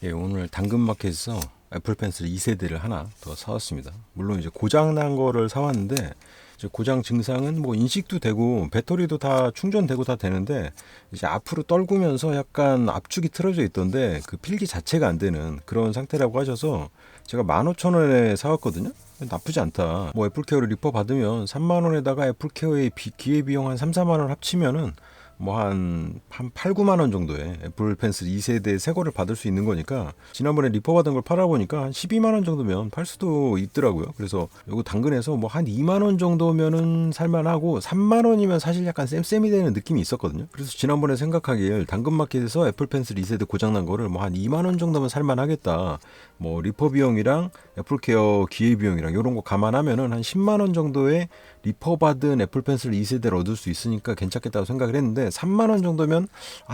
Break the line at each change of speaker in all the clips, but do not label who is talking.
예, 오늘 당근마켓에서 애플 펜슬 2세대를 하나 더 사왔습니다. 물론 이제 고장 난 거를 사왔는데 이제 고장 증상은 뭐 인식도 되고 배터리도 다 충전되고 다 되는데 이제 앞으로 떨구면서 약간 압축이 틀어져 있던데 그 필기 자체가 안 되는 그런 상태라고 하셔서 제가 15,000원에 사왔거든요. 나쁘지 않다. 뭐 애플케어를 리퍼 받으면 3만 원에다가 애플케어의 기회비용 한 3, 4만 원 합치면은 뭐 한 8, 9만 원 정도의 애플 펜슬 2세대 새 거를 받을 수 있는 거니까 지난번에 리퍼 받은 걸 팔아보니까 한 12만 원 정도면 팔 수도 있더라고요. 그래서 요거 당근에서 뭐 한 2만 원 정도면은 살만하고 3만 원이면 사실 약간 쌤쌤이 되는 느낌이 있었거든요. 그래서 지난번에 생각하길 당근마켓에서 애플 펜슬 2세대 고장난 거를 뭐 한 2만 원 정도면 살만하겠다. 뭐 리퍼 비용이랑 애플케어 기회 비용이랑 이런 거 감안하면은 한 10만 원 정도의 리퍼 받은 애플 펜슬 2세대를 얻을 수 있으니까 괜찮겠다고 생각을 했는데 3만 원 정도면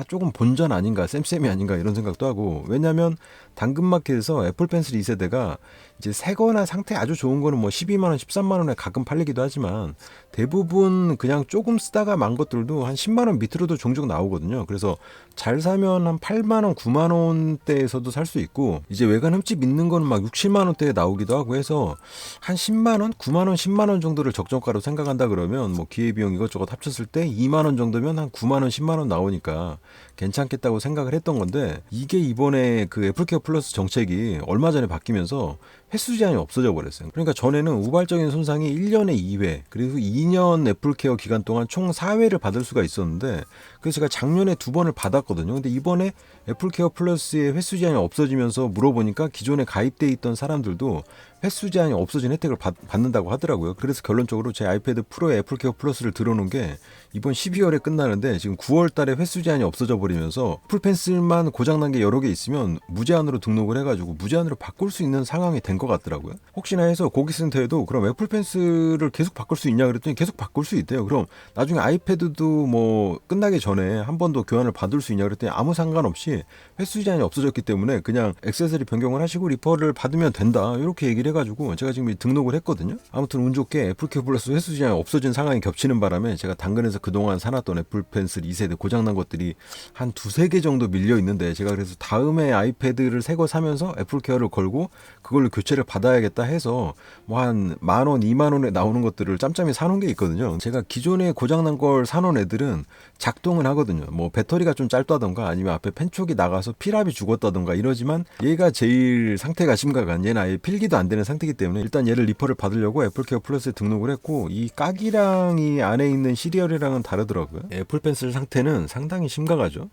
조금 본전 아닌가 쌤쌤이 아닌가 이런 생각도 하고 왜냐면 당근마켓에서 애플 펜슬 2세대가 이제 새거나 상태 아주 좋은 거는 뭐 12만 원, 13만 원에 가끔 팔리기도 하지만 대부분 그냥 조금 쓰다가 만 것들도 한 10만 원 밑으로도 종종 나오거든요. 그래서 잘 사면 한 8만 원, 9만 원대에서도 살 수 있고 이제 외관 흠집 있는 거는 막 6, 7만 원대에 나오기도 하고 해서 한 10만 원, 9만 원, 10만 원 정도를 적정가로 생각한다 그러면 뭐 기회비용 이것저것 합쳤을 때 2만 원 정도면 한 9만 원, 10만 원 나오니까 괜찮겠다고 생각을 했던 건데 이게 이번에 그 애플케어 플러스 정책이 얼마 전에 바뀌면서 횟수 제한이 없어져 버렸어요. 그러니까 전에는 우발적인 손상이 1년에 2회 그리고 2년 애플케어 기간 동안 총 4회를 받을 수가 있었는데 그래서 제가 작년에 2번을 받았거든요. 근데 이번에 애플케어 플러스의 횟수 제한이 없어지면서 물어보니까 기존에 가입돼 있던 사람들도 횟수 제한이 없어진 혜택을 받는다고 하더라고요. 그래서 결론적으로 제 아이패드 프로에 애플케어 플러스를 들어놓은 게 이번 12월에 끝나는데 지금 9월 달에 횟수 제한이 없어져 버리면서 풀펜슬만 고장난 게 여러 개 있으면 무제한으로 등록을 해가지고 무제한으로 바꿀 수 있는 상황이 된 것 같더라고요. 혹시나 해서 고객센터에도 그럼 애플펜슬을 계속 바꿀 수 있냐 그랬더니 계속 바꿀 수 있대요. 그럼 나중에 아이패드도 뭐 끝나기 전에 한 번 더 교환을 받을 수 있냐 그랬더니 아무 상관없이 횟수 제한이 없어졌기 때문에 그냥 액세서리 변경을 하시고 리퍼를 받으면 된다 이렇게 얘기를 해가지고 제가 지금 등록을 했거든요. 아무튼 운 좋게 애플케어 플러스 횟수 제한이 없어진 상황이 겹치는 바람에 제가 당근에서 그동안 사놨던 애플 펜슬 2세대 고장난 것들이 한 두세 개 정도 밀려 있는데 제가 그래서 다음에 아이패드를 새 거 사면서 애플케어를 걸고 그걸로 교체를 받아야겠다 해서 뭐 한 만 원, 2만 원에 나오는 것들을 짬짬이 사놓은 게 있거든요. 제가 기존에 고장난 걸 사놓은 애들은 작동은 하거든요. 뭐 배터리가 좀 짧다던가 아니면 앞에 펜촉이 나가서 필압이 죽었다던가 이러지만 얘가 제일 상태가 심각한 얘는 아예 필기도 안 되는 상태이기 때문에 일단 얘를 리퍼를 받으려고 애플케어 플러스에 등록을 했고 이 깍이랑 이 안에 있는 시리얼이랑은 다르더라고요. 애플 펜슬 상태는 상당히 심각하죠.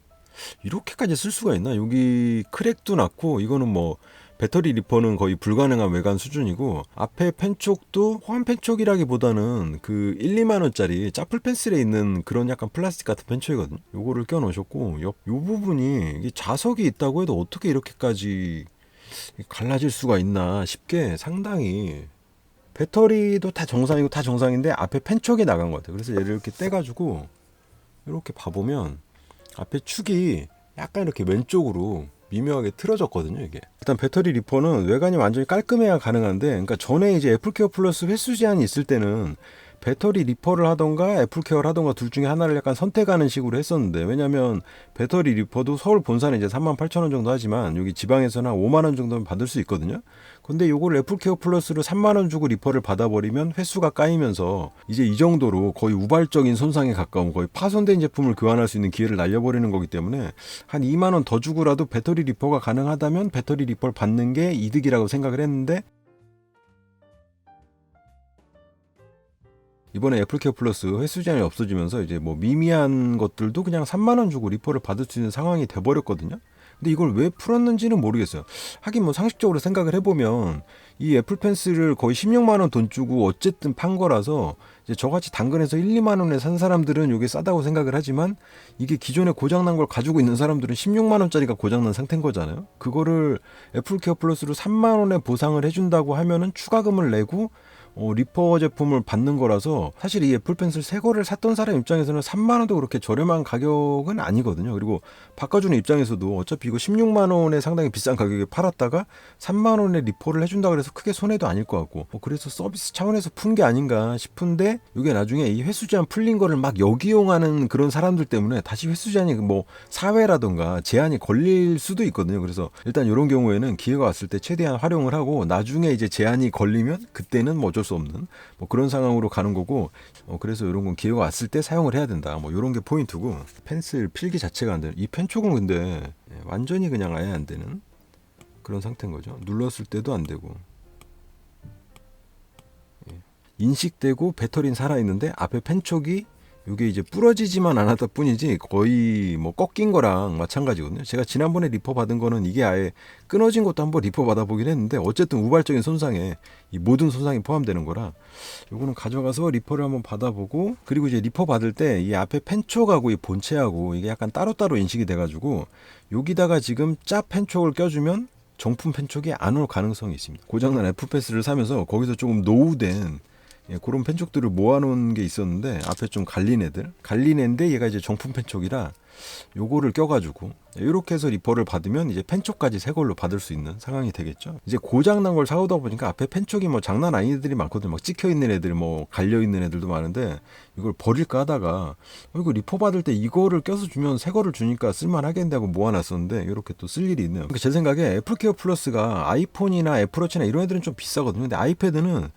이렇게까지 쓸 수가 있나? 여기 크랙도 났고 이거는 뭐 배터리 리퍼는 거의 불가능한 외관 수준이고 앞에 펜촉도 호환 펜촉이라기보다는 그 1, 2만 원짜리 짜플 펜슬에 있는 그런 약간 플라스틱 같은 펜촉이거든요. 요거를 껴 놓으셨고 요 부분이 이게 자석이 있다고 해도 어떻게 이렇게까지 갈라질 수가 있나 싶게 상당히 배터리도 다 정상이고 다 정상인데 앞에 펜촉이 나간 것 같아요. 그래서 얘를 이렇게 떼가지고 이렇게 봐보면 앞에 축이 약간 이렇게 왼쪽으로 미묘하게 틀어졌거든요, 이게. 일단 배터리 리퍼는 외관이 완전히 깔끔해야 가능한데, 그러니까 전에 이제 애플케어 플러스 횟수 제한이 있을 때는 배터리 리퍼를 하던가 애플케어를 하던가 둘 중에 하나를 약간 선택하는 식으로 했었는데, 왜냐면 배터리 리퍼도 서울 본사는 이제 38,000원 정도 하지만 여기 지방에서는 한 5만 원 정도는 받을 수 있거든요. 근데 요걸 애플케어 플러스로 3만 원 주고 리퍼를 받아버리면 횟수가 까이면서 이제 이 정도로 거의 우발적인 손상에 가까운 거의 파손된 제품을 교환할 수 있는 기회를 날려버리는 거기 때문에 한 2만 원 더 주고라도 배터리 리퍼가 가능하다면 배터리 리퍼를 받는 게 이득이라고 생각을 했는데 이번에 애플케어 플러스 횟수 제한이 없어지면서 이제 뭐 미미한 것들도 그냥 3만 원 주고 리퍼를 받을 수 있는 상황이 돼버렸거든요. 근데 이걸 왜 풀었는지는 모르겠어요. 하긴 뭐 상식적으로 생각을 해보면 이 애플 펜슬을 거의 16만 원 돈 주고 어쨌든 판 거라서 이제 저같이 당근에서 1, 2만 원에 산 사람들은 이게 싸다고 생각을 하지만 이게 기존에 고장난 걸 가지고 있는 사람들은 16만 원짜리가 고장난 상태인 거잖아요. 그거를 애플케어 플러스로 3만 원에 보상을 해준다고 하면은 추가금을 내고 리퍼 제품을 받는 거라서 사실 이 애플 펜슬 새 거를 샀던 사람 입장에서는 3만 원도 그렇게 저렴한 가격은 아니거든요. 그리고 바꿔주는 입장에서도 어차피 이거 16만 원에 상당히 비싼 가격에 팔았다가 3만 원에 리퍼를 해준다 그래서 크게 손해도 아닐 것 같고 그래서 서비스 차원에서 푼 게 아닌가 싶은데 이게 나중에 이 횟수 제한 풀린 거를 막 역이용하는 그런 사람들 때문에 다시 횟수 제한이 뭐 사회라던가 제한이 걸릴 수도 있거든요. 그래서 일단 이런 경우에는 기회가 왔을 때 최대한 활용을 하고 나중에 이제 제한이 걸리면 그때는 뭐 어쩔 수 없는 뭐 그런 상황으로 가는 거고 그래서 이런 건 기회가 왔을 때 사용을 해야 된다. 뭐 이런 게 포인트고 펜슬 필기 자체가 안 되는 이 펜촉은 근데 완전히 그냥 아예 안 되는 그런 상태인 거죠. 눌렀을 때도 안 되고 인식되고 배터리는 살아있는데 앞에 펜촉이 이게 이제 부러지지만 않았다 뿐이지 거의 뭐 꺾인 거랑 마찬가지거든요. 제가 지난번에 리퍼 받은 거는 이게 아예 끊어진 것도 한번 리퍼 받아보긴 했는데 어쨌든 우발적인 손상에 이 모든 손상이 포함되는 거라 요거는 가져가서 리퍼를 한번 받아보고 그리고 이제 리퍼 받을 때 이 앞에 펜촉하고 이 본체하고 이게 약간 따로따로 인식이 돼가지고 여기다가 지금 짜 펜촉을 껴주면 정품 펜촉이 안 올 가능성이 있습니다. 고장난 F패스를 사면서 거기서 조금 노후된 그런 펜촉들을 모아놓은 게 있었는데 앞에 좀 갈린 애인데 얘가 이제 정품 펜촉이라 요거를 껴가지고 이렇게 해서 리퍼를 받으면 이제 펜촉까지 새 걸로 받을 수 있는 상황이 되겠죠. 이제 고장난 걸 사오다 보니까 앞에 펜촉이 뭐 장난 아닌 애들이 많거든요. 막 찍혀 있는 애들, 뭐 갈려 있는 애들도 많은데 이걸 버릴까 하다가 이거 리퍼 받을 때 이거를 껴서 주면 새 거를 주니까 쓸만하겠는데 하고 모아놨었는데 이렇게 또 쓸 일이 있네요. 제 생각에 애플케어 플러스가 아이폰이나 애플워치나 이런 애들은 좀 비싸거든요. 근데 아이패드는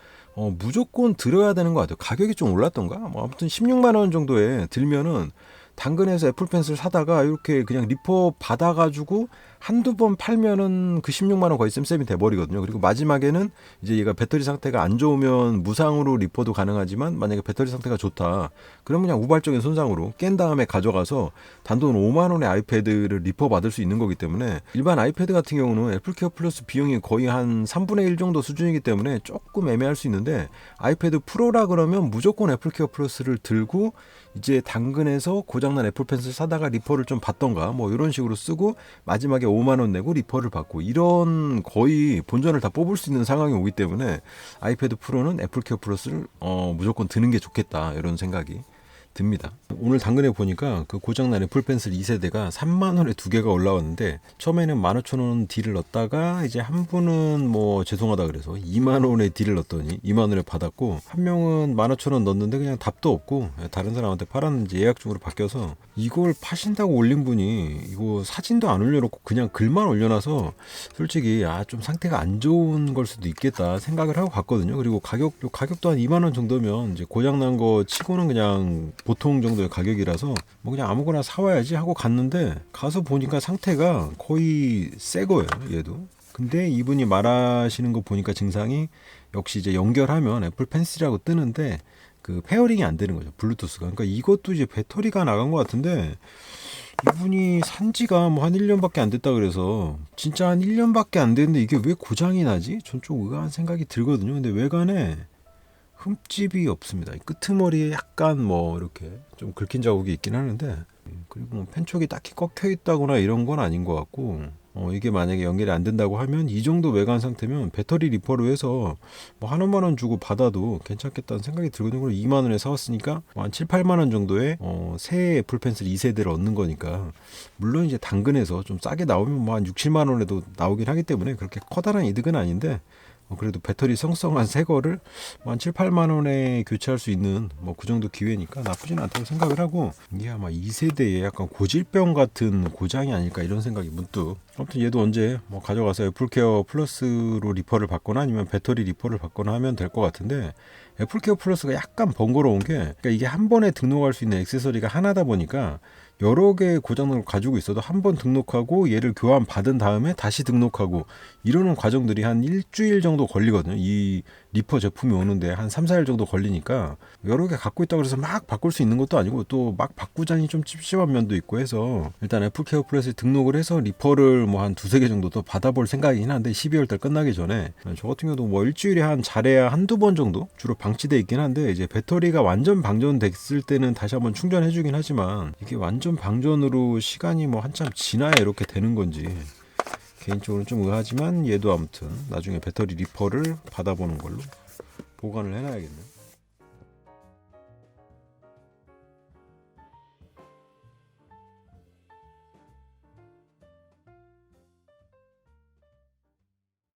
무조건 들어야 되는 것 같아요. 가격이 좀 올랐던가? 뭐 아무튼 16만 원 정도에 들면은 당근에서 애플 펜슬 사다가 이렇게 그냥 리퍼 받아가지고 한두 번 팔면은 그 16만 원 거의 쌤쌤이 돼버리거든요. 그리고 마지막에는 이제 얘가 배터리 상태가 안 좋으면 무상으로 리퍼도 가능하지만 만약에 배터리 상태가 좋다. 그러면 그냥 우발적인 손상으로 깬 다음에 가져가서 단돈 5만 원의 아이패드를 리퍼 받을 수 있는 거기 때문에 일반 아이패드 같은 경우는 애플케어 플러스 비용이 거의 한 3분의 1 정도 수준이기 때문에 조금 애매할 수 있는데 아이패드 프로라 그러면 무조건 애플케어 플러스를 들고 이제 당근에서 고장난 애플 펜슬 사다가 리퍼를 좀 받던가 뭐 이런 식으로 쓰고 마지막에 5만 원 내고 리퍼를 받고 이런 거의 본전을 다 뽑을 수 있는 상황이 오기 때문에 아이패드 프로는 애플케어 플러스를 무조건 드는 게 좋겠다 이런 생각이 듭니다. 오늘 당근에 보니까 그 고장난 애플 펜슬 2세대가 3만 원에 두 개가 올라왔는데 처음에는 15,000원 딜을 넣었다가 이제 한 분은 뭐 죄송하다 그래서 2만 원에 딜을 넣었더니 2만 원에 받았고 한 명은 15,000원 넣었는데 그냥 답도 없고 다른 사람한테 팔았는지 예약 중으로 바뀌어서 이걸 파신다고 올린 분이 이거 사진도 안 올려놓고 그냥 글만 올려놔서 솔직히 좀 상태가 안 좋은 걸 수도 있겠다 생각을 하고 갔거든요. 그리고 가격도 한 2만 원 정도면 이제 고장난 거 치고는 그냥 보통 정도의 가격이라서 뭐 그냥 아무거나 사와야지 하고 갔는데 가서 보니까 상태가 거의 새 거예요. 얘도. 근데 이분이 말하시는 거 보니까 증상이 역시 이제 연결하면 애플 펜슬이라고 뜨는데 그 페어링이 안 되는 거죠. 블루투스가. 그러니까 이것도 이제 배터리가 나간 것 같은데 이분이 산 지가 뭐 한 1년밖에 안 됐다 그래서 진짜 한 1년밖에 안 됐는데 이게 왜 고장이 나지? 전 좀 의아한 생각이 들거든요. 근데 외관에 흠집이 없습니다. 끄트머리에 약간 뭐 이렇게 좀 긁힌 자국이 있긴 하는데 그리고 뭐 펜촉이 딱히 꺾여 있다거나 이런 건 아닌 것 같고 이게 만약에 연결이 안 된다고 하면 이 정도 외관 상태면 배터리 리퍼로 해서 뭐 한 5만 원 주고 받아도 괜찮겠다는 생각이 들거든요. 그리고 2만 원에 사왔으니까 한 7, 8만 원 정도의 새 애플 펜슬 2세대를 얻는 거니까 물론 이제 당근에서 좀 싸게 나오면 뭐 한 6, 7만 원에도 나오긴 하기 때문에 그렇게 커다란 이득은 아닌데 그래도 배터리 성성한 새 거를 한 7, 8만 원에 교체할 수 있는 뭐 그 정도 기회니까 나쁘진 않다고 생각을 하고 이게 아마 2세대의 약간 고질병 같은 고장이 아닐까 이런 생각이 문득. 아무튼 얘도 언제 뭐 가져가서 애플케어 플러스로 리퍼를 받거나 아니면 배터리 리퍼를 받거나 하면 될 것 같은데 애플케어 플러스가 약간 번거로운 게 그러니까 이게 한 번에 등록할 수 있는 액세서리가 하나다 보니까 여러 개의 고장을 가지고 있어도 한 번 등록하고 얘를 교환 받은 다음에 다시 등록하고 이러는 과정들이 한 일주일 정도 걸리거든요. 이 리퍼 제품이 오는데 한 3, 4일 정도 걸리니까 여러 개 갖고 있다고 해서 막 바꿀 수 있는 것도 아니고 또 막 바꾸자니 좀 찝찝한 면도 있고 해서 일단 애플케어 플러스에 등록을 해서 리퍼를 뭐 한 두세 개 정도 더 받아볼 생각이긴 한데 12월 달 끝나기 전에 저 같은 경우도 뭐 일주일에 한 잘해야 한두 번 정도 주로 방치돼 있긴 한데 이제 배터리가 완전 방전됐을 때는 다시 한번 충전해 주긴 하지만 이게 완전 방전으로 시간이 뭐 한참 지나야 이렇게 되는 건지 개인적으로는 좀 의아하지만 얘도 아무튼 나중에 배터리 리퍼를 받아보는 걸로 보관을 해놔야겠네.